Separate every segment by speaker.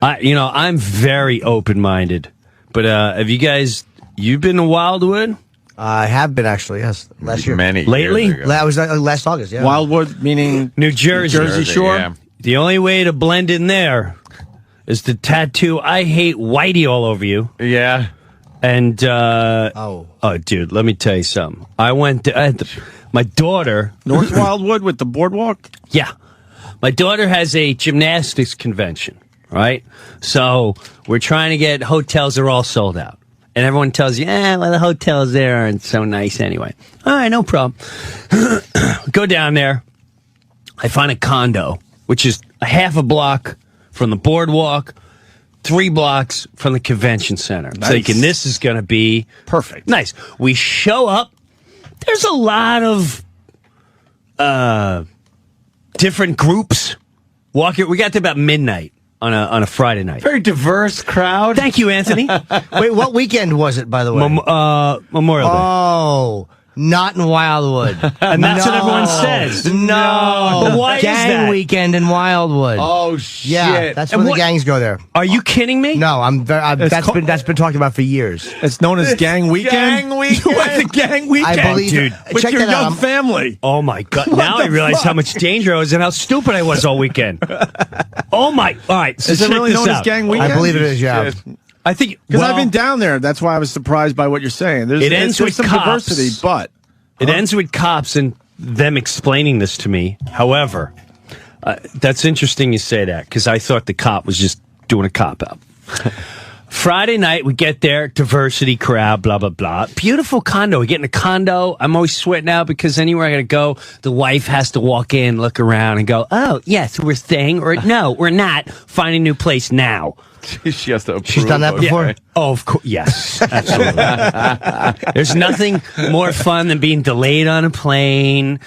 Speaker 1: I'm very open-minded. But have you've been to Wildwood?
Speaker 2: I have been, actually, yes. Last year.
Speaker 1: Lately?
Speaker 2: I was last August, yeah.
Speaker 3: Wildwood, meaning
Speaker 1: New Jersey.
Speaker 3: Jersey Shore?
Speaker 4: Yeah.
Speaker 1: The only way to blend in there is to tattoo "I hate Whitey" all over you.
Speaker 4: Yeah.
Speaker 1: And,
Speaker 2: Oh,
Speaker 1: dude, let me tell you something. My daughter...
Speaker 3: North Wildwood with the boardwalk?
Speaker 1: Yeah. My daughter has a gymnastics convention, right? So we're trying to get hotels that are all sold out. And everyone tells you, well, the hotels there aren't so nice anyway. All right, no problem. Go down there. I find a condo, which is a half a block from the boardwalk, 3 blocks from the convention center.
Speaker 3: Nice.
Speaker 1: Thinking this is going to be
Speaker 3: Perfect.
Speaker 1: nice. We show up. There's a lot of different groups walking. We got to about midnight on a Friday night.
Speaker 4: Very diverse crowd.
Speaker 1: Thank you, Anthony.
Speaker 2: wait, what weekend was it, by the way?
Speaker 1: Memorial Day.
Speaker 2: Oh, not in Wildwood.
Speaker 1: And that's what everyone says.
Speaker 2: No.
Speaker 1: But why is
Speaker 2: Gang
Speaker 1: that?
Speaker 2: weekend in Wildwood.
Speaker 4: Oh, shit.
Speaker 2: Yeah, that's
Speaker 1: And
Speaker 2: where
Speaker 1: what-
Speaker 2: the gangs go there.
Speaker 1: Are you kidding me?
Speaker 2: No, that's been talked about for years.
Speaker 3: It's known as Gang Weekend?
Speaker 4: Gang Weekend.
Speaker 3: You went to Gang Weekend?
Speaker 2: I believe,
Speaker 1: dude.
Speaker 3: With
Speaker 2: check
Speaker 3: your
Speaker 2: that out.
Speaker 3: young family.
Speaker 1: Oh, my God. Now I realize how much danger I was and how stupid I was all weekend. Oh, my. All right. So
Speaker 3: Is it
Speaker 1: check
Speaker 3: really
Speaker 1: this
Speaker 3: known as
Speaker 1: out.
Speaker 3: Gang Weekend?
Speaker 2: I believe it is, yeah.
Speaker 4: Shit.
Speaker 1: I think.
Speaker 3: Because
Speaker 1: well,
Speaker 3: I've been down there. That's why I was surprised by what you're saying.
Speaker 1: It ends
Speaker 3: there's
Speaker 1: with
Speaker 3: some
Speaker 1: cops.
Speaker 3: diversity, but...
Speaker 1: It ends with cops and them explaining this to me. However, that's interesting you say that because I thought the cop was just doing a cop out. Friday night, we get there, diversity crowd, blah, blah, blah. Beautiful condo. We get in a condo. I'm always sweating out because anywhere I got to go, the wife has to walk in, look around, and go, oh, yes, we're staying, or no, we're not. Find a new place now.
Speaker 4: She has to approve.
Speaker 2: She's done that before?
Speaker 4: Yeah.
Speaker 1: Oh, of course. Yes, absolutely. There's nothing more fun than being delayed on a plane,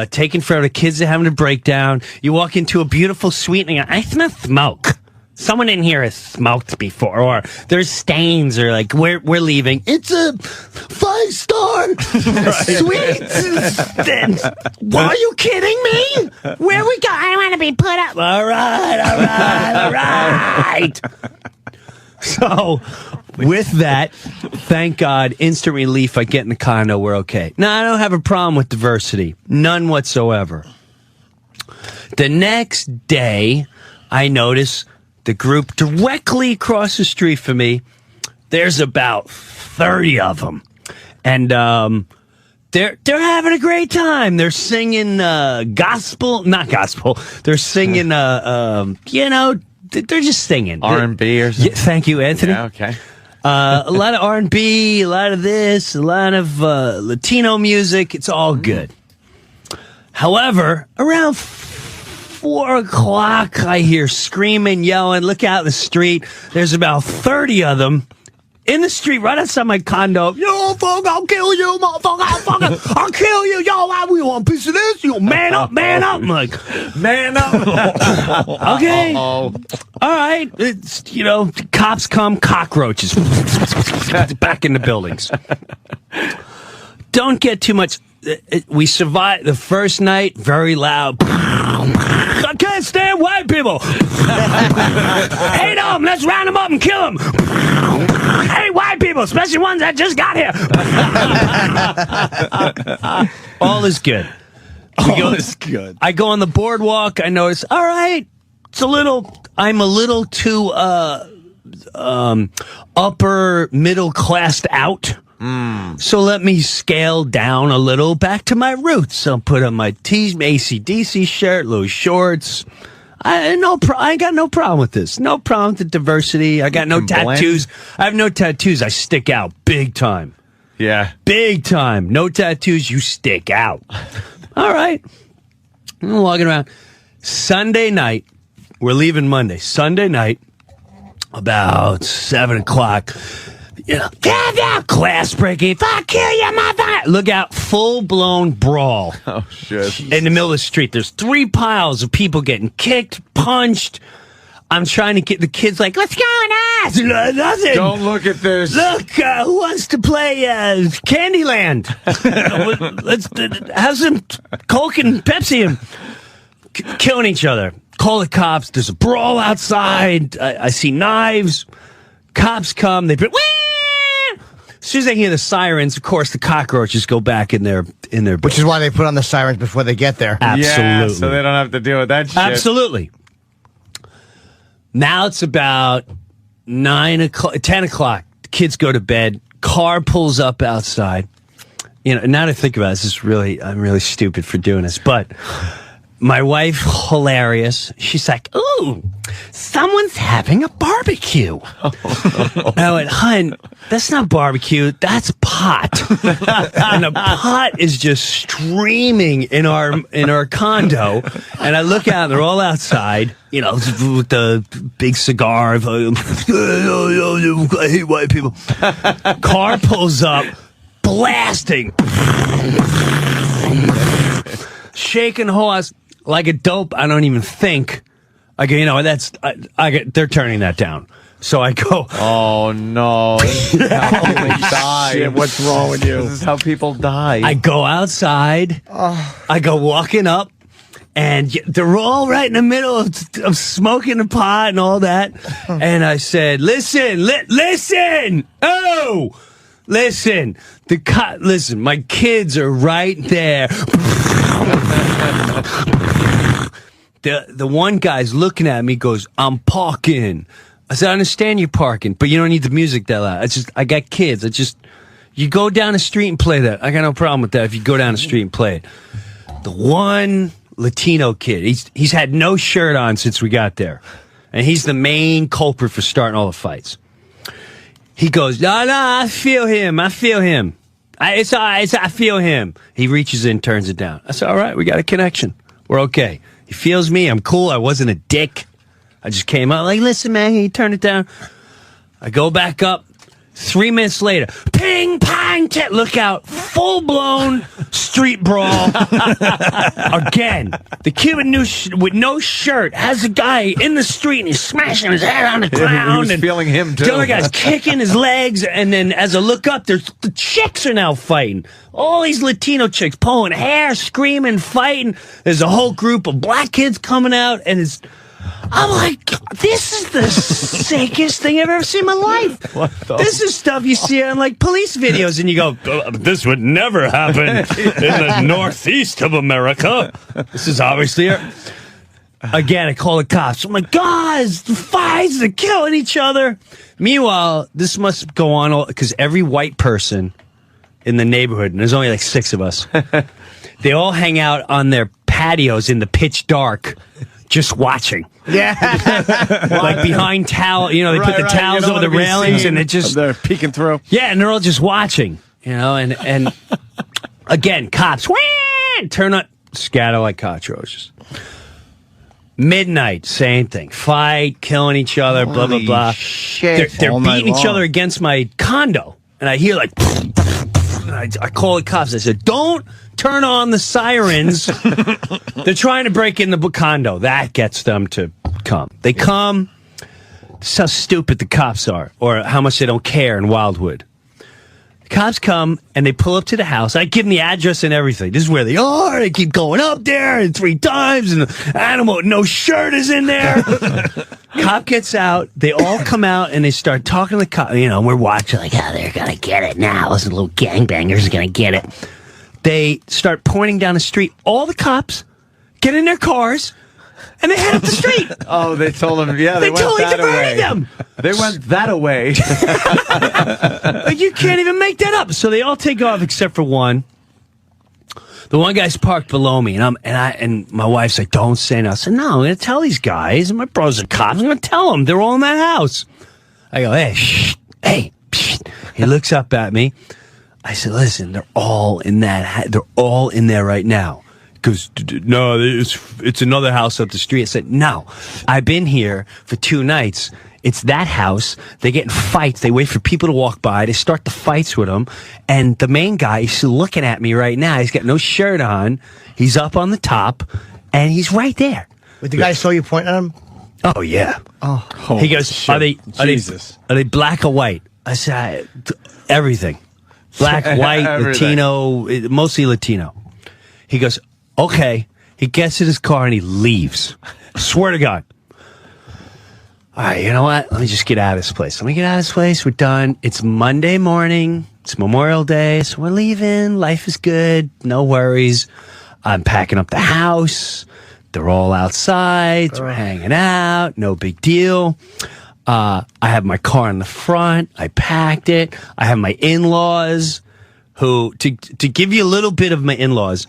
Speaker 1: taking forever. The kids are having a breakdown. You walk into a beautiful suite and you go, I smell smoke. Someone in here has smoked before, or there's stains, or like, we're leaving. It's a 5-star suite. Then, why are you kidding me? Where we go? I want to be put up. All right. So, with that, thank God, instant relief. I get in the condo, we're okay. Now, I don't have a problem with diversity. None whatsoever. The next day, I notice the group directly across the street from me, there's about 30 of them. And they're having a great time. They're singing gospel, not gospel. They're singing, they're just singing.
Speaker 4: R&B or something?
Speaker 1: Yeah, thank you, Anthony.
Speaker 4: Yeah, okay.
Speaker 1: A lot of R&B, a lot of this, a lot of Latino music. It's all good. However, around 4 o'clock, I hear screaming, yelling. Look out in the street. There's about 30 of them in the street right outside my condo. Yo, fuck, I'll kill you, motherfucker. I'll kill you. Yo, we want a piece of this. You man up, man up. I'm like, man up. Okay. All right. It's, cops come, cockroaches. Back in the buildings. Don't get too much. We survived the first night, very loud. I can't stand white people. Hate them. Let's round them up and kill them. Hate white people, especially ones that just got here. All is good.
Speaker 3: All is good.
Speaker 1: I go on the boardwalk. I notice, all right, I'm a little too upper middle classed out. So let me scale down a little back to my roots. I'll put on my AC/DC shirt, little shorts. I got no problem with this. No problem with the diversity. I got no tattoos. I have no tattoos. I stick out big time.
Speaker 4: Yeah.
Speaker 1: Big time. No tattoos. You stick out. All right. I'm walking around. Sunday night. We're leaving Monday. Sunday night, about 7 o'clock. Get out, class breaking. If I kill you, motherfucker. Look out, full-blown brawl.
Speaker 4: Oh, shit.
Speaker 1: In the middle of the street. There's 3 piles of people getting kicked, punched. I'm trying to get the kids like, what's going on? Nothing.
Speaker 4: Don't look at this.
Speaker 1: Look, who wants to play Candyland? Let's have some Coke and Pepsi and killing each other. Call the cops. There's a brawl outside. I see knives. Cops come. They put. As soon as they hear the sirens, of course, the cockroaches go back in their
Speaker 2: Which is why they put on the sirens before they get there.
Speaker 1: Absolutely.
Speaker 4: Yeah, so they don't have to deal with that shit.
Speaker 1: Absolutely. Now it's about 10 o'clock. The kids go to bed. Car pulls up outside. You know, now that I think about it, I'm really stupid for doing this, but my wife, hilarious. She's like, "Ooh, someone's having a barbecue." I went, "Hun, that's not barbecue. That's pot." And the pot is just streaming in our condo. And I look out, and they're all outside, you know, with the big cigar. I hate white people. Car pulls up, blasting, shaking the whole house. Like a dope, I don't even think. I go, you know, they're turning that down. So I go,
Speaker 4: oh no. This is how people die.
Speaker 3: Shit, what's wrong with you?
Speaker 4: This is how people die.
Speaker 1: I go outside. I go walking up, and they're all right in the middle of smoking the pot and all that. And I said, listen, oh, listen, listen, my kids are right there. The one guy's looking at me, goes, "I'm parking." I said, "I understand you're parking, but you don't need the music that loud. I got kids. You go down the street and play that. I got no problem with that if you go down the street and play it." The one Latino kid, he's had no shirt on since we got there. And he's the main culprit for starting all the fights. He goes, no, I feel him. I feel him. I feel him. He reaches in, turns it down. I said, all right, we got a connection. We're okay. He feels me. I'm cool. I wasn't a dick. I just came out like, listen, man, can you turn it down? I go back up. 3 minutes later, ping, pang, look out, full-blown street brawl. Again, the kid with no shirt has a guy in the street, and he's smashing his head on the ground.
Speaker 4: He was
Speaker 1: and
Speaker 4: feeling him, too.
Speaker 1: The other guy's kicking his legs, and then as I look up, the chicks are now fighting. All these Latino chicks pulling hair, screaming, fighting. There's a whole group of black kids coming out, and I'm like, this is the sickest thing I've ever seen in my life. This is stuff you see on like police videos, and you go, this would never happen in the northeast of America. This is obviously again, I call the cops. I'm like, guys, the fights, they're killing each other. Meanwhile, this must go on because every white person in the neighborhood, and there's only like 6 of us, they all hang out on their patios in the pitch dark. Just watching. Yeah. Like behind towel, they put the towels over the railings and
Speaker 3: they're peeking through.
Speaker 1: Yeah, and they're all just watching, and again, cops, turn on, scatter like cockroaches. Midnight, same thing. Fight, killing each other, blah, blah, blah.
Speaker 2: Shit.
Speaker 1: They're beating each other against my condo. And I hear like, and I call the cops. I said, don't turn on the sirens. They're trying to break in the condo. That gets them to come. They come. This is how stupid the cops are, or how much they don't care in Wildwood. The cops come, and they pull up to the house. I give them the address and everything. This is where they are. They keep going up there and 3 times, and the animal with no shirt is in there. Cop gets out. They all come out, and they start talking to the cop. We're watching like, they're going to get it now. Those little gangbangers are going to get it. They start pointing down the street. All the cops get in their cars, and they head up the street.
Speaker 4: Oh, they told them, yeah, they went
Speaker 1: totally
Speaker 4: that
Speaker 1: diverted
Speaker 4: away.
Speaker 1: them.
Speaker 4: They went that away.
Speaker 1: Like, you can't even make that up. So they all take off except for one. The one guy's parked below me, and my wife's like, don't say nothing. I said, no, I'm going to tell these guys, and my brothers are cops. I'm going to tell them. They're all in that house. I go, hey, shh, hey, shh. He looks up at me. I said, listen, they're all in they're all in there right now. Because, no, it's another house up the street. I said, no, I've been here for 2 nights. It's that house. They get in fights. They wait for people to walk by. They start the fights with them. And the main guy, he's looking at me right now. He's got no shirt on. He's up on the top, and he's right there.
Speaker 2: Wait, the guy saw you point at him?
Speaker 1: Oh, yeah.
Speaker 2: Oh.
Speaker 1: He goes,
Speaker 3: shit.
Speaker 1: Are they black or white? I said, everything. Black, white,
Speaker 4: Everything.
Speaker 1: Latino, mostly Latino. He goes, okay. He gets in his car and he leaves. Swear to God. All right, you know what? Let me just get out of this place. We're done. It's Monday morning. It's Memorial Day, so we're leaving. Life is good. No worries. I'm packing up the house. They're all outside. We're hanging out. No big deal. I have my car in the front. I packed it. I have my in-laws who, to give you a little bit of my in-laws,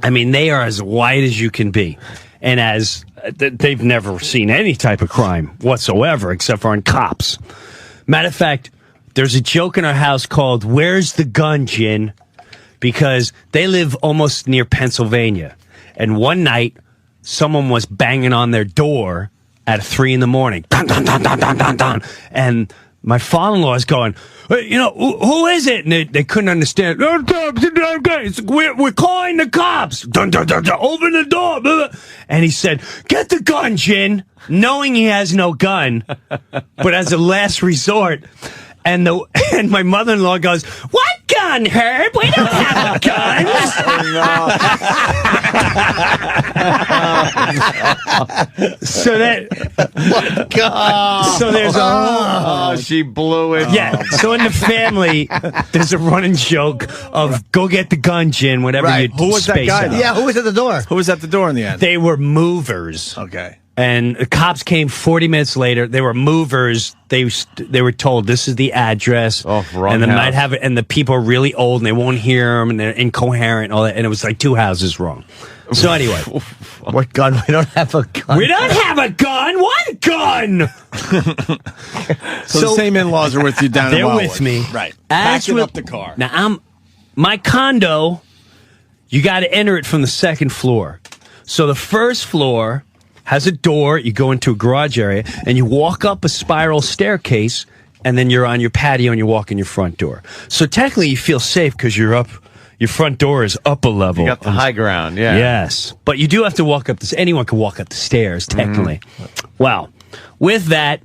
Speaker 1: I mean, they are as white as you can be. And as they've never seen any type of crime whatsoever, except for on cops. Matter of fact, there's a joke in our house called, "Where's the gun, Jin?" Because they live almost near Pennsylvania. And one night, someone was banging on their door at 3 a.m. Dun, dun, dun, dun, dun, dun, dun. And my father-in-law is going, "Hey, you know, who is it?" And they couldn't understand. We're calling the cops. Dun, dun, dun, dun. Open the door. Blah, blah. And he said, "Get the gun, Jin," knowing he has no gun, but as a last resort. And my mother-in-law goes, "What gun, Herb? We don't have a gun." So there's
Speaker 4: Oh, she blew it.
Speaker 1: yeah. So in the family, there's a running joke of "Go get the gun, Jin," whatever
Speaker 2: Right.
Speaker 1: you
Speaker 3: Who was that
Speaker 1: space
Speaker 3: guy,
Speaker 1: out.
Speaker 3: though?
Speaker 2: Yeah, who was at the door?
Speaker 3: Who was at the door in the end?
Speaker 1: They were movers.
Speaker 3: Okay.
Speaker 1: And the cops came 40 minutes later. They were movers. They were told this is the address.
Speaker 4: Oh, wrong
Speaker 1: and they
Speaker 4: house.
Speaker 1: might have it. And the people are really old and they won't hear them and they're incoherent and all that. And it was like 2 houses wrong. So anyway,
Speaker 2: What gun? We don't have a gun.
Speaker 1: we don't have a gun. What gun?
Speaker 3: So the same in-laws are with you down in
Speaker 1: They're
Speaker 3: Wildwood.
Speaker 1: with me.
Speaker 3: Right.
Speaker 1: As
Speaker 3: Backing
Speaker 1: with-
Speaker 3: up the car.
Speaker 1: Now my condo. You got to enter it from the second floor. So the first floor has a door. You go into a garage area, and you walk up a spiral staircase, and then you're on your patio, and you walk in your front door. So technically, you feel safe because you're up. Your front door is up a level.
Speaker 4: You got the high ground, yeah.
Speaker 1: Yes, but you do have to walk up this. Anyone can walk up the stairs, technically. Well, with that,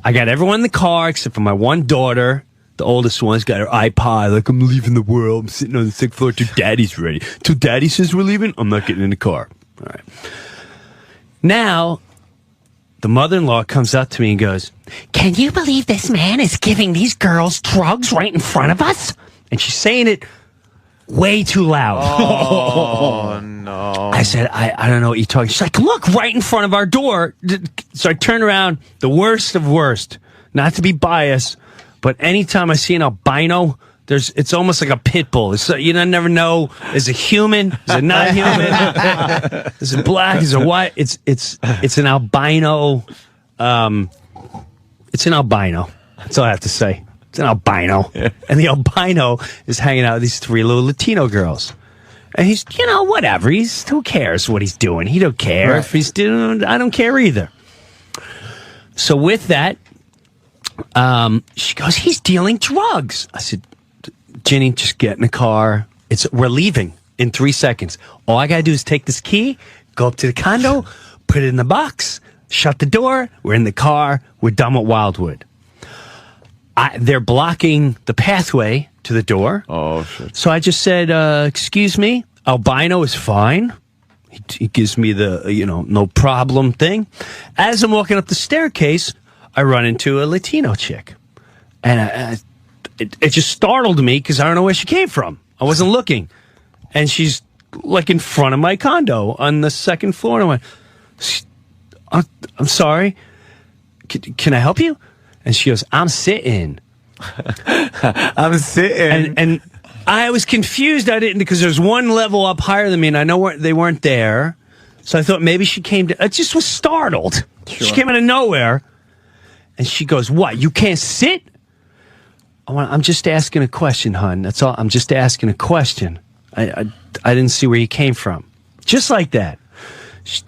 Speaker 1: I got everyone in the car except for my one daughter. The oldest one's got her iPod. Like, "I'm leaving the world. I'm sitting on the 6th floor till Daddy's ready. Till Daddy says we're leaving, I'm not getting in the car." All right. Now, the mother-in-law comes up to me and goes, "Can you believe this man is giving these girls drugs right in front of us?" And she's saying it way too loud.
Speaker 4: Oh, no.
Speaker 1: I said, I don't know what you're talking. She's like, "Look, right in front of our door." So I turn around, the worst of worst, not to be biased, but anytime I see an albino, it's almost like a pit bull. You never know, is it human? Is it not human? Is it black? Is it white? It's an albino. It's an albino. That's all I have to say. It's an albino. And the albino is hanging out with these 3 little Latino girls. And he's, whatever. Who cares what he's doing? He don't care.
Speaker 2: Right.
Speaker 1: If he's doing, I don't care either. So with that, she goes, "He's dealing drugs." I said, "Ginny, just get in the car. We're leaving in 3 seconds. All I gotta do is take this key, go up to the condo, put it in the box, shut the door. We're in the car. We're done with Wildwood." They're blocking the pathway to the door.
Speaker 4: Oh, shit.
Speaker 1: So I just said, "Excuse me, albino is fine." He gives me the, no problem thing. As I'm walking up the staircase, I run into a Latino chick. And it just startled me because I don't know where she came from. I wasn't looking. And she's like in front of my condo on the second floor. And I went, "I'm sorry. Can I help you?" And she goes, "I'm sitting."
Speaker 4: I'm sitting.
Speaker 1: And I was confused. I didn't, because there's one level up higher than me, and I know they weren't there. So I thought maybe she came to. I just was startled. She came out of nowhere, and she goes, "What? You can't sit?" I'm just asking a question, hon. That's all. I'm just asking a question. I didn't see where you came from. Just like that.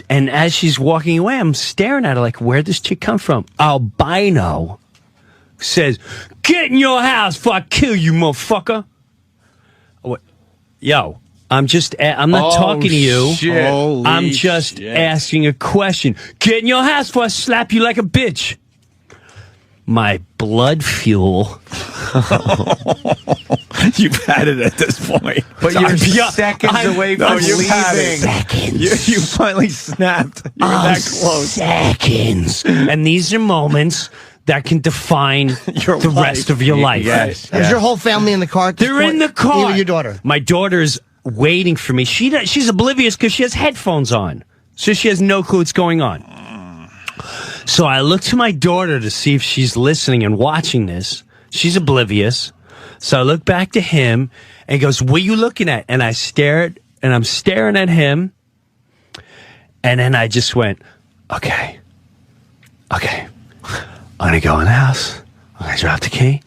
Speaker 1: And as she's walking away, I'm staring at her like, where'd this chick come from? Albino says, "Get in your house before I kill you, motherfucker." What? Yo, I'm not talking to you.
Speaker 4: Shit.
Speaker 3: Holy
Speaker 1: I'm just
Speaker 3: shit.
Speaker 1: asking a question. "Get in your house before I slap you like a bitch." My blood fuel
Speaker 3: You've had it at this point.
Speaker 4: But you're seconds away from
Speaker 3: you've had it.
Speaker 4: leaving.
Speaker 3: You finally snapped. You were that close.
Speaker 1: Seconds. And these are moments that can define
Speaker 3: Your
Speaker 1: the
Speaker 3: life.
Speaker 1: rest of your life.
Speaker 4: Yes.
Speaker 2: Is your whole family in the car? At this
Speaker 1: They're
Speaker 2: point?
Speaker 1: in the car.
Speaker 2: Even your daughter.
Speaker 1: My daughter's waiting for me. She's oblivious because she has headphones on. So she has no clue what's going on. So I look to my daughter to see if she's listening and watching this. She's oblivious. So I look back to him and he goes, what are you looking at? And I stared and I'm staring at him. And then I just went, okay. I'm going to go in the house. I'm going to drop the key.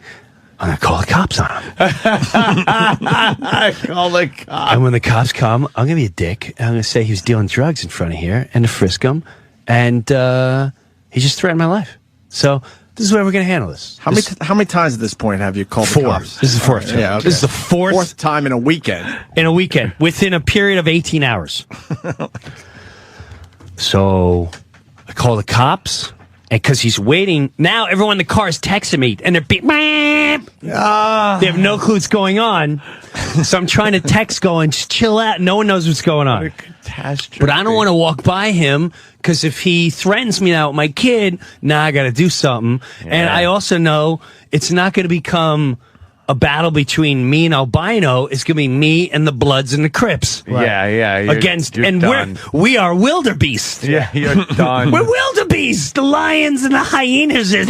Speaker 1: I'm going to call the cops on him.
Speaker 3: I call the cops.
Speaker 1: And when the cops come, I'm going to be a dick. And I'm going to say he was dealing drugs in front of here and to frisk him. And he just threatened my life. So this is where we're going to handle this.
Speaker 3: How many times at this point have you called the
Speaker 1: Four.
Speaker 3: cops?
Speaker 1: This is the fourth.
Speaker 3: Yeah, okay.
Speaker 1: This is the fourth
Speaker 3: time in a weekend.
Speaker 1: in a weekend within a period of 18 hours. So I call the cops. And because he's waiting, now everyone in the car is texting me, and they're beep. They have no clue what's going on. So I'm trying to text going, just chill out. No one knows what's going on.
Speaker 3: Catastrophe.
Speaker 1: But I don't want to walk by him, because if he threatens me now with my kid, now I got to do something.
Speaker 4: Yeah.
Speaker 1: And I also know it's not going to become a battle between me and Albino. It's going to be me and the Bloods and the Crips.
Speaker 4: Yeah. You're done.
Speaker 1: We are wildebeest.
Speaker 4: Yeah, you're done.
Speaker 1: We're wildebeest. The lions and the hyenas are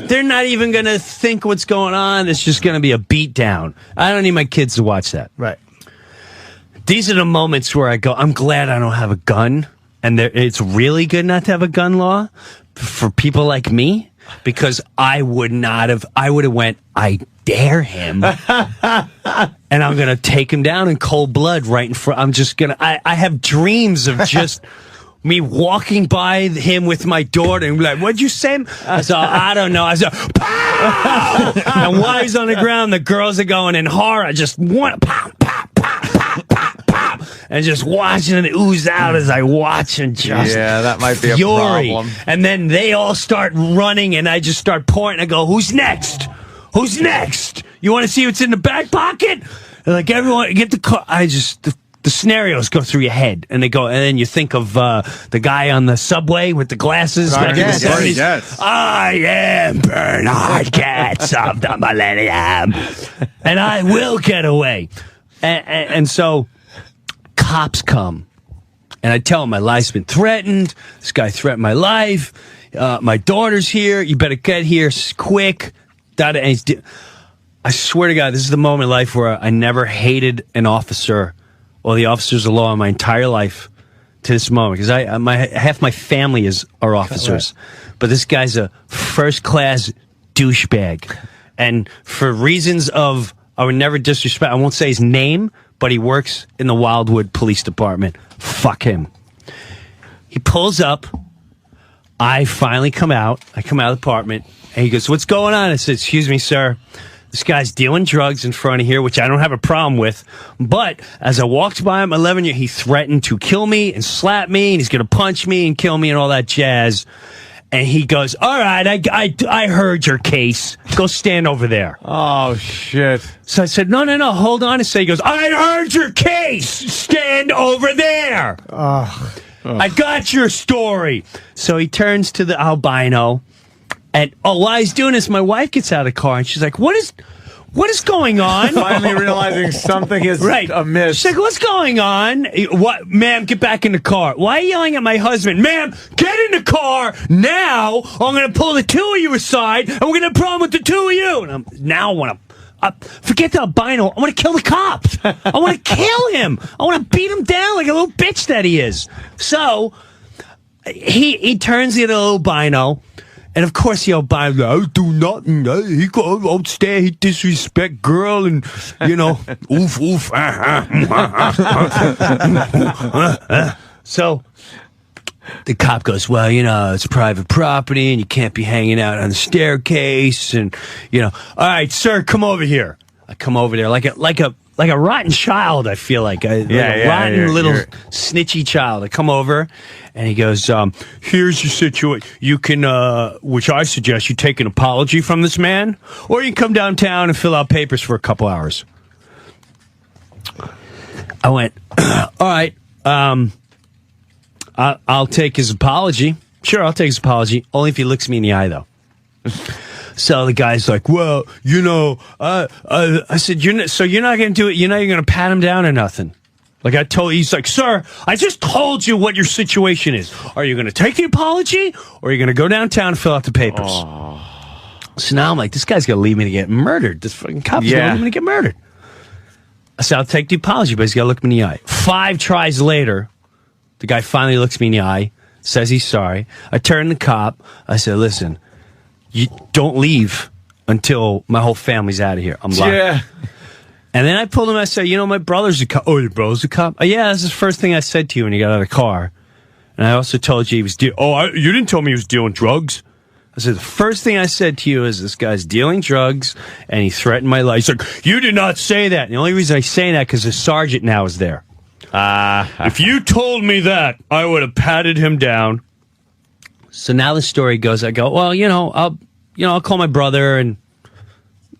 Speaker 1: they're not even going to think what's going on. It's just going to be a beatdown. I don't need my kids to watch that.
Speaker 2: Right.
Speaker 1: These are the moments where I go, I'm glad I don't have a gun. And it's really good not to have a gun law for people like me, because I would have went, I dare him. And I'm going to take him down in cold blood right in front. I have dreams of just me walking by him with my daughter and be like, what'd you say? I said, I don't know. I said, pow! And while he's on the ground, the girls are going in horror. Just one, pow, pow, pow, pow, pow, pow. And just watching it ooze out as I watch, and just
Speaker 4: that might be a
Speaker 1: fury.
Speaker 4: problem.
Speaker 1: And then they all start running, and I just start pointing. I go, who's next? Who's next? You want to see what's in the back pocket? And like, everyone, get the car. The scenarios go through your head, and they go, and then you think of the guy on the subway with the glasses.
Speaker 3: Yes.
Speaker 1: I am Bernard Katz of the Millennium, and I will get away. And so cops come, and I tell them my life's been threatened. This guy threatened my life. My daughter's here. You better get here quick. I swear to God, this is the moment in life where I never hated an officer or the officers of law in my entire life to this moment, because half my family are officers, but this guy's a first class douchebag, and for reasons of I would never disrespect. I won't say his name, but he works in the Wildwood Police Department. Fuck him. He pulls up. I finally come out. I come out of the apartment, and he goes, "What's going on?" I said, "Excuse me, sir. This guy's dealing drugs in front of here, which I don't have a problem with. But as I walked by him 11 years, he threatened to kill me and slap me, and he's going to punch me and kill me and all that jazz." And he goes, "All right, I heard your case. Go stand over there."
Speaker 4: Oh, shit.
Speaker 1: So I said, no, hold on a second. He goes, "I heard your case. Stand over there." I got your story. So he turns to the albino. And while he's doing this, my wife gets out of the car, and she's like, What is going on?"
Speaker 4: Finally realizing something is amiss.
Speaker 1: She's like, "What's going on?" "What, ma'am, get back in the car." "Why are you yelling at my husband?" "Ma'am, get in the car now. I'm going to pull the two of you aside, and we're going to have a problem with the two of you." And I want to forget the albino. I want to kill the cops. I want to kill him. I want to beat him down like a little bitch that he is. So he turns to the albino. And of course, the albino, "I do nothing. He go upstairs, he disrespect girl, and oof, oof." So the cop goes, "Well, it's private property, and you can't be hanging out on the staircase, and all right, sir, come over here." I come over there like a like a rotten child. I feel like a rotten little snitchy child. I come over, and he goes, "Here's your situation. You can, which I suggest you take an apology from this man, or you can come downtown and fill out papers for a couple hours." I went, "All right, I'll take his apology. Sure, I'll take his apology. Only if he looks me in the eye, though." So the guy's like, "Well, you know," I said, "You're not going to do it. You're going to pat him down or nothing." Like he's like, "Sir, I just told you what your situation is. Are you going to take the apology, or are you going to go downtown and fill out the papers?" Oh. So now I'm like, this guy's going to leave me to get murdered. This fucking cop's going to leave me to get murdered. I said, "I'll take the apology, but he's got to look me in the eye." 5 tries later, the guy finally looks me in the eye, says he's sorry. I turn to the cop. I said, "Listen, you don't leave until my whole family's out of here. I'm locked." Yeah. And then I pulled him. I said, "You know, my brother's a cop." "Oh, your brother's a cop?" "Oh, yeah, that's the first thing I said to you when you got out of the car." And I also told you he was you didn't tell me he was dealing drugs. I said, "The first thing I said to you is this guy's dealing drugs, and he threatened my life." He's like, "You did not say that." And the only reason I say that because the sergeant now is there. If you told me that, I would have patted him down. So now the story goes, I go, "Well, I'll call my brother and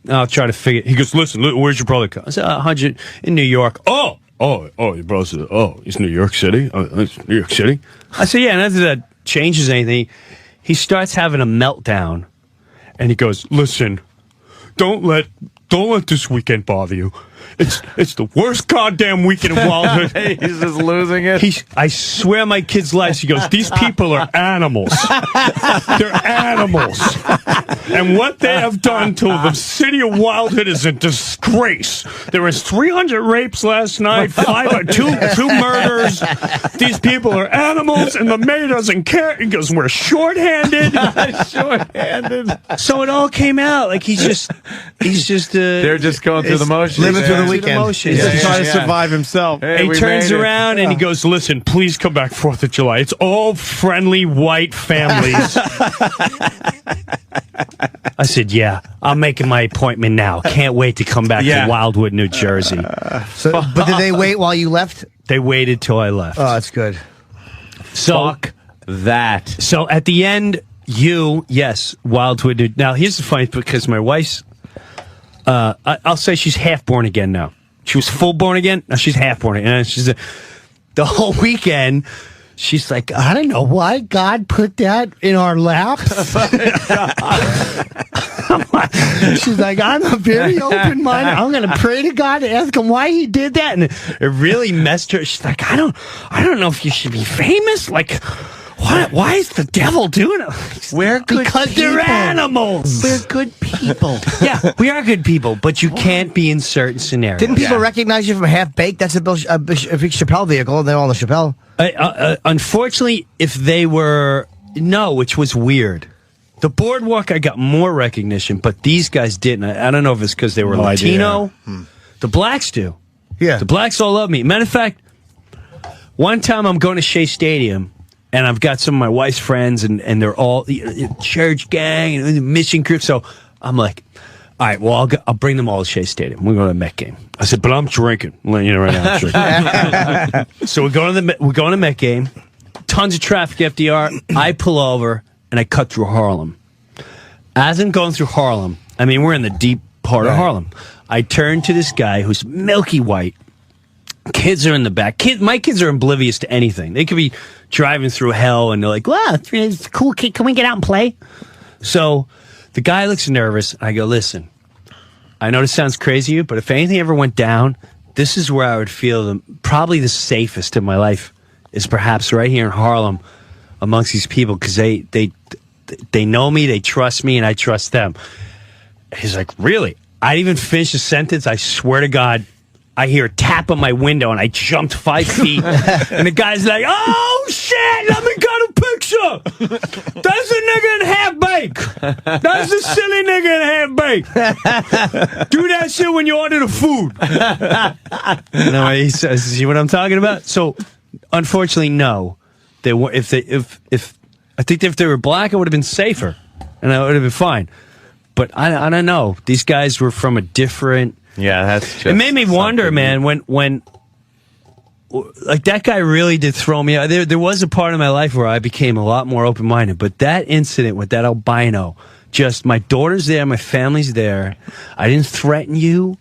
Speaker 1: I'll try to figure." He goes, "Listen, where's your brother?" I said, 100 in New York." Oh, your brother's, he's New York City? It's New York City? I said, "Yeah," and after that changes anything, he starts having a meltdown, and he goes, "Listen, don't let this weekend bother you. It's the worst goddamn weekend of childhood."
Speaker 4: He's just losing it.
Speaker 1: I swear my kids' lives. He goes, "These people are animals. They're animals. And what they have done to the city of Wildwood is a disgrace. There was 300 rapes last night, two murders. These people are animals, and the mayor doesn't care." He goes, "We're shorthanded."
Speaker 4: Shorthanded.
Speaker 1: So it all came out. Like he's just
Speaker 4: they're just going through the motions.
Speaker 2: Living through the weekend.
Speaker 3: He's just trying to survive himself.
Speaker 1: Hey, he turns around and he goes, "Listen, please come back 4th of July. It's all friendly white families." I said, "Yeah, I'm making my appointment now. Can't wait to come back to Wildwood, New Jersey."
Speaker 2: But did they wait while you left?
Speaker 1: They waited till I left.
Speaker 2: Oh, that's good.
Speaker 1: So,
Speaker 4: Fuck that.
Speaker 1: So at the end, Wildwood. Now, here's the funny, because my wife's, I'll say she's half born again now. She was full born again. Now she's half born again. And she's the whole weekend. She's like, "I don't know why God put that in our laps." She's like, "I'm a very open-minded. I'm going to pray to God and ask him why he did that." And it really messed her. She's like, I don't know if you should be famous. Like, why is the devil doing it?
Speaker 2: We're good
Speaker 1: because
Speaker 2: people.
Speaker 1: They're animals.
Speaker 2: We're good people.
Speaker 1: Yeah, we are good people, but you can't be in certain scenarios.
Speaker 2: Didn't people recognize you from Half Baked? That's a big Chappelle vehicle, and they're all on the Chappelle.
Speaker 1: Unfortunately, if they were, which was weird. The Boardwalk, I got more recognition, but these guys didn't. I don't know if it's because they were Latino. The blacks do.
Speaker 2: Yeah.
Speaker 1: The blacks all love me. Matter of fact, one time I'm going to Shea Stadium, and I've got some of my wife's friends, and they're all church gang and mission group. So I'm like, all right, well, I'll bring them all to Shea Stadium. We're going to the Met game. I said, but I'm drinking. I'm letting you know right now, I'm drinking. So we're going to the Met game. Tons of traffic, FDR. I pull over, and I cut through Harlem. As I'm going through Harlem, I mean, we're in the deep part of Harlem. I turn to this guy who's milky white. Kids are in the back. My kids are oblivious to anything. They could be driving through hell, and they're like, "Wow, it's a cool kid. Can we get out and play?" So the guy looks nervous. I go, "Listen, I know this sounds crazy to you, but if anything ever went down, this is where I would feel probably the safest in my life is perhaps right here in Harlem amongst these people, because they know me, they trust me, and I trust them." He's like, "Really?" I didn't even finish the sentence. I swear to God, I hear a tap on my window, and I jumped 5 feet. And the guy's like, "Oh, shit, let me get a picture. That's the nigga in half-baked. That's the silly nigga in half-baked. Do that shit when you order the food." No, he says, "See what I'm talking about?" So, unfortunately, no. I think if they were black, it would have been safer, and I would have been fine. But I don't know. These guys were from a different
Speaker 4: Yeah, that's just
Speaker 1: It made me wonder,
Speaker 4: something.
Speaker 1: man, when like that guy really did throw me out. There was a part of my life where I became a lot more open-minded, but that incident with that albino, just my daughter's there, my family's there. I didn't threaten you.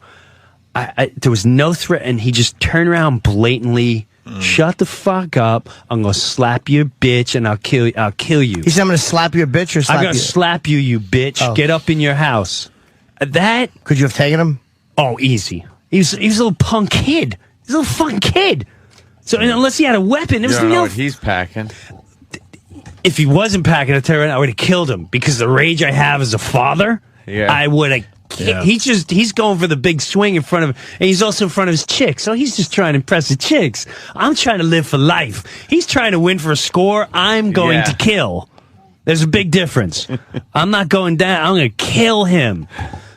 Speaker 1: There was no threat, and he just turned around blatantly. Shut the fuck up! I'm gonna slap you, bitch, and I'll kill you.
Speaker 2: He said, "I'm gonna slap you, bitch," or slap
Speaker 1: I'm gonna
Speaker 2: you.
Speaker 1: slap you, you bitch.
Speaker 2: Oh.
Speaker 1: Get up in your house. That
Speaker 2: Could you have taken him?
Speaker 1: Oh, easy. He was a little punk kid. He's a little fucking kid. So unless he had a weapon, there
Speaker 4: You
Speaker 1: was
Speaker 4: don't know
Speaker 1: no.
Speaker 4: what he's packing.
Speaker 1: If he wasn't packing a terror, I would have killed him because the rage I have as a father.
Speaker 4: Yeah.
Speaker 1: I would have.
Speaker 3: Yeah.
Speaker 1: He's going for the big swing in front of him, and he's also in front of his chick. So he's just trying to impress the chicks. I'm trying to live for life. He's trying to win for a score. I'm going to kill. There's a big difference. I'm not going down. I'm going to kill him.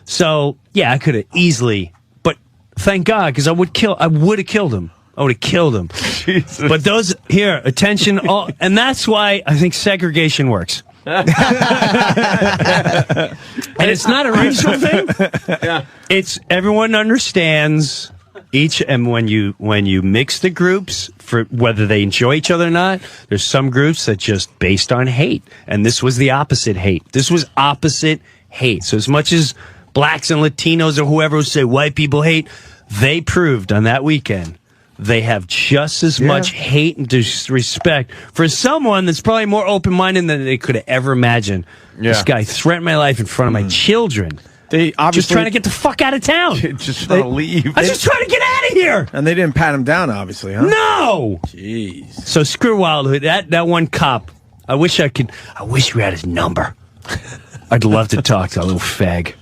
Speaker 1: So yeah, I could have easily, but thank God, because I would have killed him. I would have killed him.
Speaker 4: Jesus.
Speaker 1: But those here, attention, all, and that's why I think segregation works. And it's not a racial thing.
Speaker 4: Yeah.
Speaker 1: It's everyone understands each, and when you mix the groups for whether they enjoy each other or not, there's some groups that just based on hate, and this was the opposite hate. This was opposite hate. So as much as blacks and Latinos or whoever would say white people hate, they proved on that weekend they have just as much hate and disrespect for someone that's probably more open-minded than they could have ever imagined.
Speaker 4: Yeah.
Speaker 1: This guy threatened my life in front of my children.
Speaker 3: They
Speaker 1: Just
Speaker 3: obviously
Speaker 1: trying to get the fuck out of town.
Speaker 4: Just want to leave.
Speaker 1: I was just trying to get out of here.
Speaker 3: and they didn't pat him down, obviously, huh?
Speaker 1: No.
Speaker 3: Jeez.
Speaker 1: So screw Wildhood. That one cop. I wish we had his number. I'd love to talk to a little fag.